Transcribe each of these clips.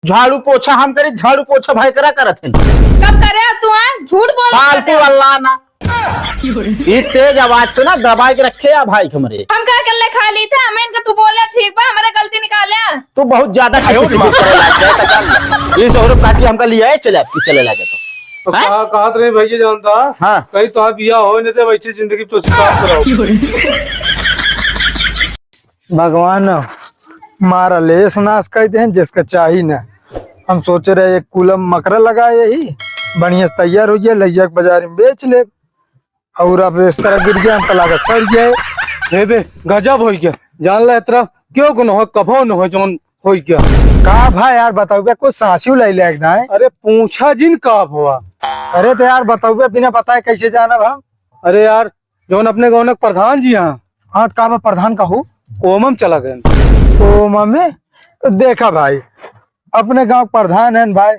झाड़ू पोछा हम करी, झाड़ू पोछा भाई करा करत है। कब करे तू? झूठ बोल फालतू अल्लाह ना ये तेज आवाज से ना दबा के रखे या भाई हमरे। हम क्या कर ले खा ली था मैं इनका, तू बोले ठीक बा हमारा गलती निकाले। तू बहुत ज्यादा खायो दिमाग करे लाग ये 100 रुपया काटी हमका लिया है, चले लागे तो कहा नहीं भैया जानता। हाँ कहीं तो बिया हो नहीं तो वैसी जिंदगी तो स्टार्ट कराओ। भगवान मारा लेस नाश कहते हैं जिसका चाहिए ना। हम सोच रहे एक कूलम मकरा लगाए यही बढ़िया तैयार हो गया, लैया बाजार में बेच ले। और अब इस तरह गिर गया हमका लागत सड़ जाए। बे गजब हो गया जान ला इतना क्यों को न हो कभो न हो जोन हो गया। कहा भाई यार बताओ बे कुछ सांसी ले लेना है। अरे पूछा जिन कब हुआ। अरे तो यार बताओ बे बिना बताए कैसे जाना हम। अरे यार जोन अपने गाँव प्रधान जी यहाँ। हाँ कहा प्रधान का हूँ कोमम चला गए। तो मम्मी देखा भाई अपने गांव प्रधान है भाई,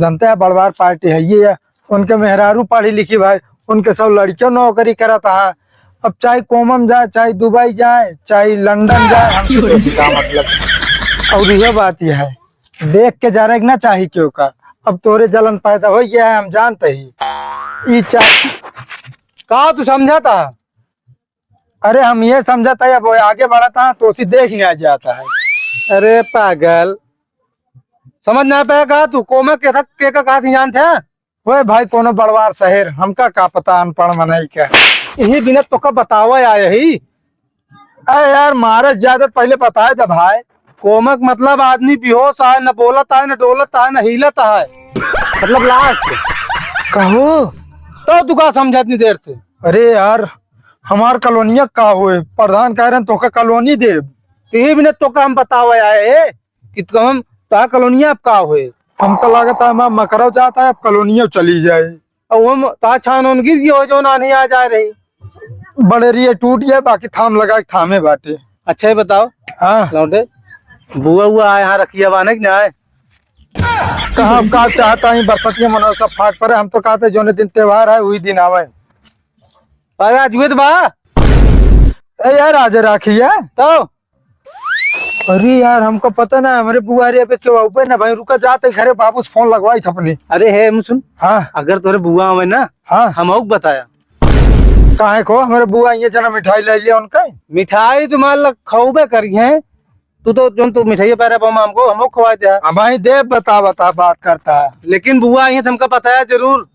जानते हैं बड़वार पार्टी है ये है। उनके मेहरारू पढ़ी लिखी भाई, उनके सब लड़कियों नौकरी करता है। अब चाहे कोमम जाए, चाहे दुबई जाए, चाहे लंदन जाए, हमसे तो सीधा मतलब। और यह बात यह है देख के जा रहे ना चाहिए क्यों का। अब तोरे जलन पैदा हो गया है हम जानते ही। ई कहा तू समझाता। अरे हम ये समझाता है अब वो आगे बढ़ाता है तो उसी देखने आ जाता है। अरे पागल समझ ना पाया। कहा तू कोमा के का कहा थी जानते हैं। वो भाई कोनो बड़वार शहर हमका का पता अनपढ़ मनाई का। यही बिना तो का बतावा आया ही। अरे यार महाराज ज्यादा पहले बताए था भाई। कोमक मतलब आदमी बेहोश है, न बोलता है, न डोलता है, न हिलता है। मतलब लास्ट कहो तो तू का समझा इतनी देर से। अरे यार हमार कॉलोनिया का हुए प्रधान कह रहे हैं तो का कॉलोनी दे। यही बिना तो का हम बतावा आए कि तो हम तो कॉलोनिया आप का हुए। हमको लगता है मैं मकरव जाता है अब कॉलोनिया चली जाए। और हम ता छान गिर गई हो जो ना नहीं आ जा रही। बड़ेरिए टूट गया बाकी थाम लगा के थामे बाटे। अच्छा ही बताओ। हाँ लौटे बुआ हुआ यहाँ रखिया बाने की ना है। कहाँ का चाहता है बरसतिया मनो सब फाट पर। हम तो कहते जो दिन त्योहार है वही दिन आवे। आज हुए तो बा यार आज राखी है तो। अरे यार हमको पता ना हमारे बुआरे पे क्यों ऊपर ना भाई रुका जाते घरे बाबू फोन लगवाई था अपनी। अरे है सुन। हाँ अगर तोरे बुआ हुए ना। हाँ हम बताया काहे को हमारे बुआ ये जना मिठाई ले लिया उनका। मिठाई तुम्हारे खौबे करी है। तू तो जो तू मिठाई पैरा पामा हमको खवा दे। भाई दे बता बात करता है। लेकिन बुआ ये तुमको बताया जरूर।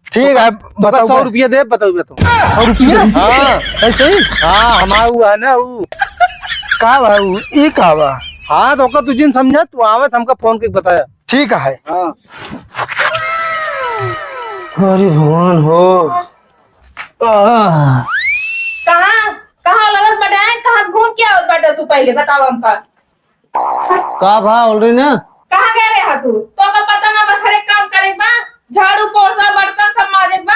ठीक है बताओ 100 रुपया दे बताओ तुम। 100 रुपया हाँ ऐसे ही। हाँ हमारा हुआ है ना वो का भाई ये का बा। हाँ तो तुझे जिन समझा तू आवे हमका फोन करके बताया। ठीक है। हाँ अरे भगवान हो कहाँ कहाँ लगत बटाए, कहाँ से घूम के आवत बाटे तू पहले बताओ हमका। का भा ऑलरेडी ना। कहाँ गए रहा तू? तो का पता ना बखरे काम करे बा, झाड़ू पोछा बर्तन सब माजे बा,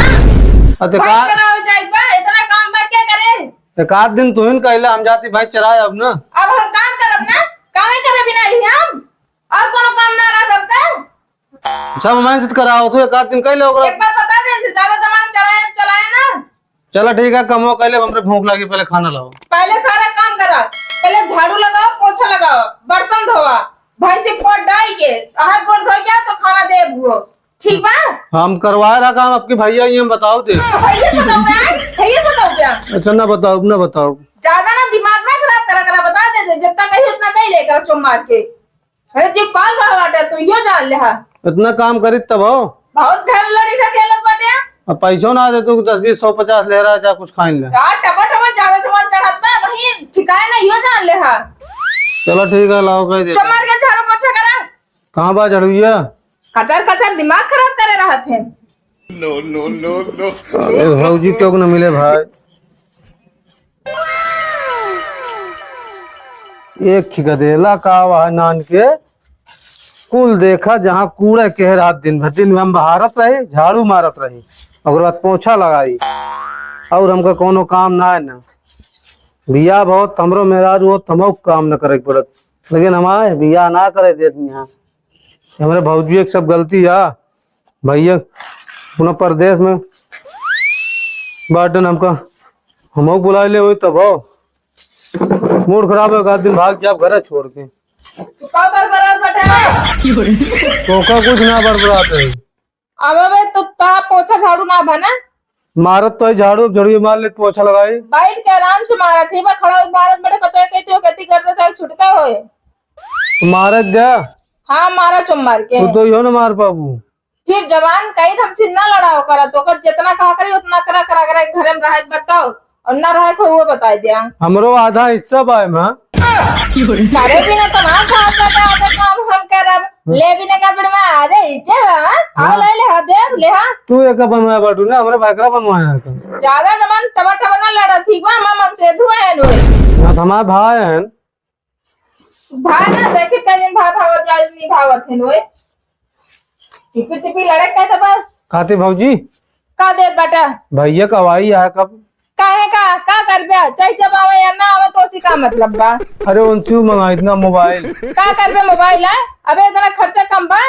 अते भाई का चलाओ जाए बा, इतना काम बा क्या करे? एक आध दिन तू इन कहला हम जाती भाई चलाए अब ना। अब हम काम करब ना, कामे करे बिना ही हम और कोनो काम ना रहा तब का। सब हमारे से कराओ तू एक आध दिन कहले ओकरा। एक बार बता दे से ज्यादा जमान चलाए ना। चलो ठीक है कमो कहले हमरे भूख लगी पहले खाना लाओ। पहले सारा काम करा, पहले झाड़ू लगाओ, पोछा लगाओ, बर्तन धोवा, भाई से कोट डाल के हाथ गोड़ धो के तो खाना दे बुओ। ठीक बा हम करवा रहा काम आपके भैया ये हम बताओ दे। तो भैया बताओ क्या। अच्छा ना बताओ ज्यादा ना दिमाग ना खराब करा बता दे जितना कही उतना कही लेकर चुम मार के। अरे जो कॉल बाटे तू यो जान ले। इतना काम करी तब हो बहुत घर लड़ी था खेलत बाटे। अब पैसों ना दे तू 10 20 100 50 ले रहा जा कुछ खाइन ले। जा टपा ज्यादा सामान चढ़त बा वही ठिकाए ना यो जान ले। चलो ठीक है लाओ कह दे। चुम मार के झाड़ू पोछा करा। कहाँ बा झड़ुइया। कचर दिमाग खराब करे रहा थे। नो भौजी क्यों न मिले भाई। एक खिगदेला का वह नान के कुल देखा जहाँ कूड़ा कह रहा दिन भर हम बहारत रही झाड़ू मारत रही और बाद पोछा लगाई और हमका कोनो काम ना है ना। बिया बहुत हमरो मेहरारू हो तमो काम न करे पड़त लेकिन हमारे बिया ना करे देती यहाँ। हमारे भौजी एक सब गलती है भैया पुनः परदेश में बाटन हमका हम बुला ले हुई तब हो मूड खराब है दिन भाग जाए घर छोड़ के। तू का बरबरात बैठा तो का कुछ ना बरबराते है। अब बे तो ता पोछा झाड़ू ना बना मारत तो है झाड़ू झड़िए मार ले पोछा लगाई। बैठ के आराम से मारा ठीक है खड़ा हो भारत बड़े कतो कहते हो कहती करते थे छुटका होए तो मारत जा हाँ मारा चुम मार के तू तो यो ना मार पाबू। फिर जवान कहीं हमसे ना लड़ाओ करा तो कर जितना कहा करी उतना करा करा करा घर में रहे बताओ और ना रहे को वो बता दिया हमरो आधा हिस्सा बाय मां करे भी ना तो हाथ हाथ में आधा काम हम करब ले भी ना कर में आ रे क्या आओ ले ले दे ले हाँ तू एक बनवाया बाटू ना हमरे भाईकरा बनवाया है का ज्यादा जमान टबा टबा ना लड़ा ठीक बा मां मन से धुआ है नो ना हमारे भाई हैं। भाई ना देखे कई दिन भाव भाव जाल नहीं भावत है नोए टिपी टिपी लड़े का तो बस खाते भौजी का दे बेटा भैया कब आई है कब काहे का कर बे चाहे जब आवे या ना आवे तो उसी का मतलब बा अरे उनसे मंगा इतना मोबाइल का कर बे मोबाइल है अबे इतना खर्चा कम बा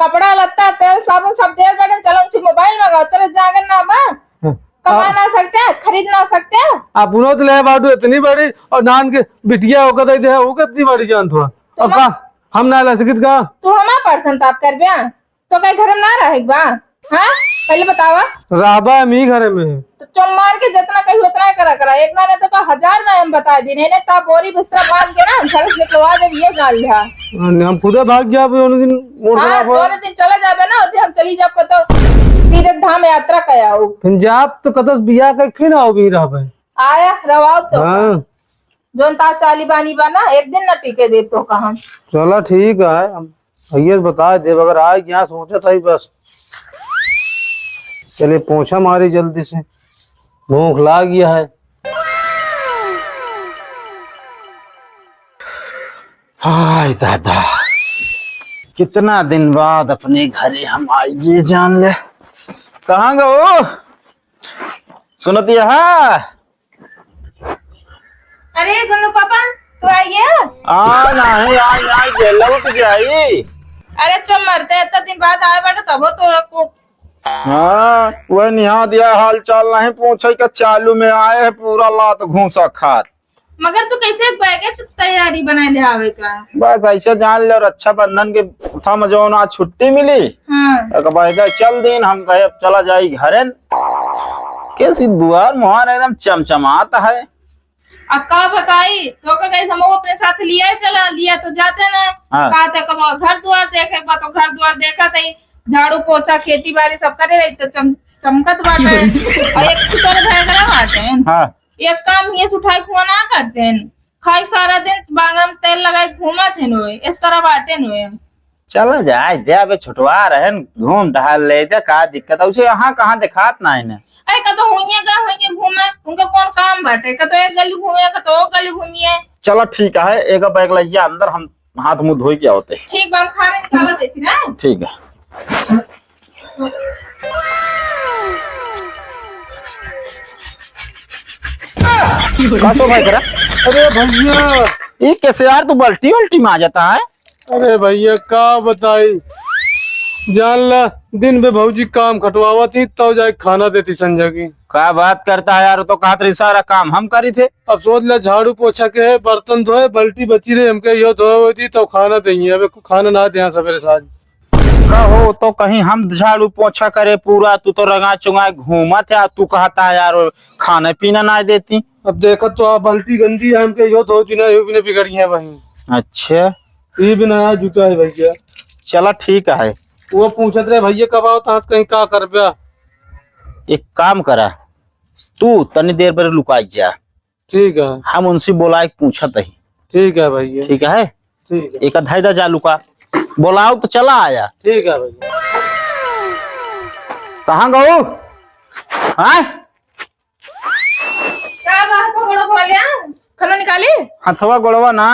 कपड़ा लत्ता तेल साबुन सब दे बैठे चलो उसी मोबाइल मंगाओ तेरे जागन ना बा कमा ना सकते खरीद ना सकते आप उन्हों तो ले बाटू इतनी बड़ी और नान के बिटिया होकर दे वो कितनी बड़ी जान थोड़ा और का हम ना ला सकित का तू हमा पर्सन ताप कर बे तो कहीं घर में ना रहे बा हाँ पहले बतावा राबा मी घर में तो चुम मार के जितना कही उतना ही करा करा एक ना नहीं तो 1000 ना हम बता दी नहीं ता बोरी बिस्तरा बांध के ना घर से निकलवा दे ये जान लिया हम खुदे भाग गया उन दिन मोड़ हाँ दोनों दिन चला जाबे ना उसे हम चली जाब तो तीर्थ धाम यात्रा कया हो पंजाब तो कतस बिया के फिर आओ भी रहा भाई आया रवाब तो हाँ जोन ता चाली बानी बाना एक दिन ना टिके दे तो कहा चलो ठीक है भैया बता दे अगर आज यहाँ सोचा था ही बस चले पोछा मारी जल्दी से भूख लाग गया है। हाय दादा कितना दिन बाद अपने घरे हम आइए जान ले कहाँ गो सुनती है अरे गुन्नू पापा तू आइए नहीं आई जेल से आई अरे चुम मरते इतना दिन बाद आए बेटा तब तो हाँ वह निहा दिया हाल चाल नहीं पूछे का चालू में आए है पूरा लात घूसा खात मगर तू कैसे बैगे से तैयारी बना ले आवे का बस ऐसे जान ले रक्षाबंधन के था जो आज छुट्टी मिली चल दिन हम कहे अब चला जाई घरे कैसी दुआर मुहार एकदम चमचमाता है अब का बताई तो कहीं हम अपने साथ लिया चला लिया तो जाते ना कहते कब घर द्वार देखे तो घर द्वार देखा सही झाड़ू पोछा खेती बाड़ी सब करे रही तो चमकत बात है और एक तरह भयंकर बाटे हाँ। एक काम ये उठाई खुआ ना करते हैं खाई सारा दिन बांगम तेल लगाए घूमा थे नो इस तरह बाटे नो चलो जाए दे छुटवा रहे घूम टहल ले जा का दिक्कत है उसे यहाँ कहाँ दिखात ना है अरे कतो हुई घूमे उनका कौन काम बाटे कतो एक गली घूमे कतो गली घूमिए चलो ठीक है एक बैग लिया अंदर हम हाथ मुंह धोई के होते ठीक बा खाने निकाला देती ना ठीक है भाई करा अरे भैया ये कैसे यार तू बल्टी वल्टी में आ जाता है अरे भैया का बताई जान ला दिन में भौजी काम खटवावा थी तो जाए खाना देती संजय की क्या बात करता है यार तो कहा सारा काम हम करी थे अब सोच ले झाड़ू पोछा के है बर्तन धोए बल्टी बची रही हमके यो धोए हुई थी तो खाना देंगे अब खाना ना दे सवेरे साज कहो तो कहीं हम झाड़ू पोछा करे पूरा तू तो रंगा चुंगा घूमा थे तू कहता है यार खाने पीना ना देती अब देखो तो आप बल्टी गंदी है हमके यो धोती ना यो भी नहीं बिगड़ी है वही अच्छा ये भी नया जूता है भैया चलो ठीक है वो पूछत रहे भैया कब आओ तो कहीं का कर पिया एक काम करा तू तनी देर पर लुकाई जा ठीक है हम उनसे बोला पूछत ही ठीक है भैया ठीक है ठीक है एक अधा जा लुका बोलाओ तो चला आया ठीक है भैया कहाँ गो हाँ क्या बात है बोलिया खाना निकाली हथवा गोड़वा ना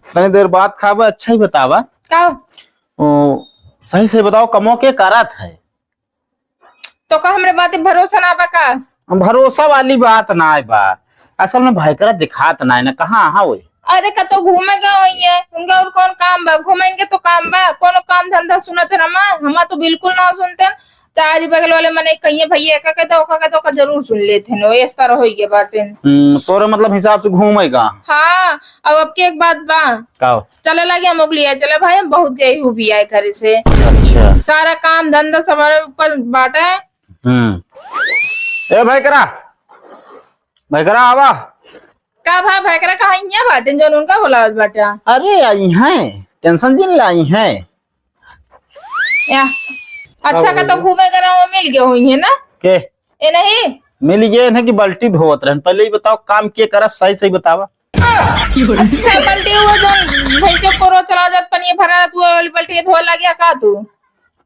तनी देर बाद खावा अच्छा ही बतावा का सही से बताओ कमो के करात है तो का हमरे बात भरोसा ना बा का भरोसा वाली बात ना है बा असल में भाई करा दिखात ना है ना कहाँ हाँ वो अरे कतो घूमे गए है उनका और कौन काम बा घूमेंगे तो काम बा कोनो काम धंधा सुनत है रमा हम तो बिल्कुल ना सुनते चार बगल वाले मने कहिए भैया का जरूर सुन लेते नो इस तरह हो गए बाटे। तोरे मतलब हिसाब से घूमेगा। हाँ अब आपकी एक बात बा का चले लगे हम लिया चले भाई हम बहुत गए हूँ भी आए घर से। अच्छा सारा काम धंधा सब हमारे ऊपर बांटा है। ए भाई करा आवा का भाई करा कहा बाटे जो उनका बोला बाटा। अरे आई हैं टेंशन जिन लाई हैं या अच्छा का तो घूमे करा वो मिल गए हुई है ना के ए नहीं मिल गए ना कि बाल्टी धोवत रहन। पहले ही बताओ काम के करा सही बतावा। अच्छा बल्टी वो जो भैंसे कोरो चला जात पनिया भरा तू वाली बल्टी धो लगिया का तू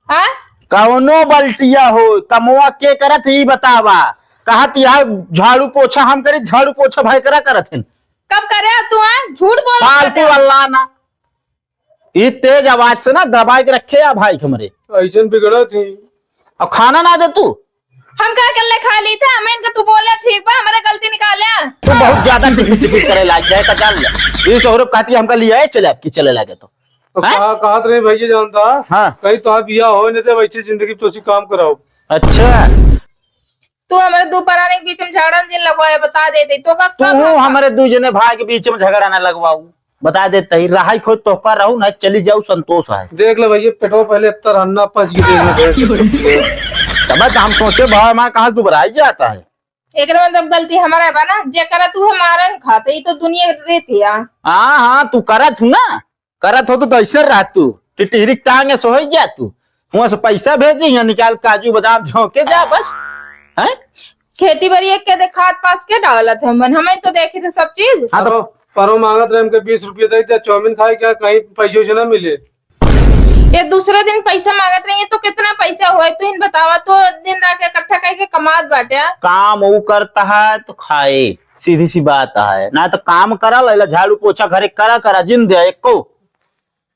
हां कौनो बल्टिया हो कमवा के करत ही बतावा। कहत यार झाड़ू पोछा हम करे झाड़ू पोछा भाई करा करत हन। कब करे तू झूठ बोल फालतू अल्लाह ना ये तेज आवाज से ना दबाई के रखे या भाई हमरे ऐसे बिगड़ा थी। अब खाना ना दे तू हम क्या कर ले खा ली था मैं इनका तू बोला ठीक बा हमारा गलती निकाले तू बहुत ज्यादा टिपी करे लाग जाए का जान ले। ये सौरभ कहती हमका लिया है चले आपकी चले लागे तो कहा रहे भैया जानता हाँ कहीं तो आप बिया हो नहीं तो वैसे जिंदगी तो काम कराओ। अच्छा तू हमारे दो पराने के बीच में झगड़ा दिन लगवाए बता देते तो का तू हमारे दो जने भाई के बीच में झगड़ा ना लगवाऊ बता देते ही रहाई खोज तो कर रहू ना चली जाऊ संतोष है। देख ले भैया पेटो पहले इतना अन्ना पच गई तब हम सोचे भाई हमारा कहाँ दुबराई जाता है। एक मतलब गलती हमारा है ना जे करा तू हमारा खाते ही तो दुनिया रहती है। हाँ तू करत हूँ ना करत हो तो ऐसे रह तू टिटहरी टांगे सो हो गया तू वहां से पैसा भेजी या निकाल काजू बादाम झोंके जा बस है। खेती बाड़ी एक के खाद पास के डालत है मन हमें तो देखे थे सब चीज। हाँ तो परो मांगत रहे हमके 20 रुपये दे चाउमीन खाए क्या कहीं पैसे से ना मिले। ये दूसरे दिन पैसा मांगत नहीं है तो कितना पैसा हुआ तो इन बतावा तो दिन रात इकट्ठा करके कमात बाटे। काम वो करता है तो खाए सीधी सी बात है ना तो काम करा ला झाड़ू पोछा घरे करा जिन दे एक को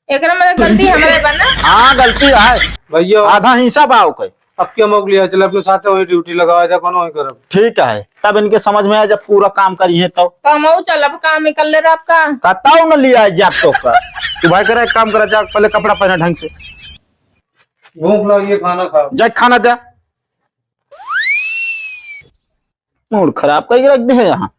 एक मतलब गलती हमारे बना। हाँ गलती है भैया आधा हिस्सा बाव के अब क्या मौक लिया चले अपने साथ वही ड्यूटी लगा जा कौन वही करब। ठीक है तब इनके समझ में आया जब पूरा काम करिए तो हम चल अब काम निकल ले आपका कहता ना लिया जा तो तू भाई करे काम करा जा पहले कपड़ा पहना ढंग से भूख लगी है खाना खाओ जा खाना दे मूड खराब करके रख दे यहाँ।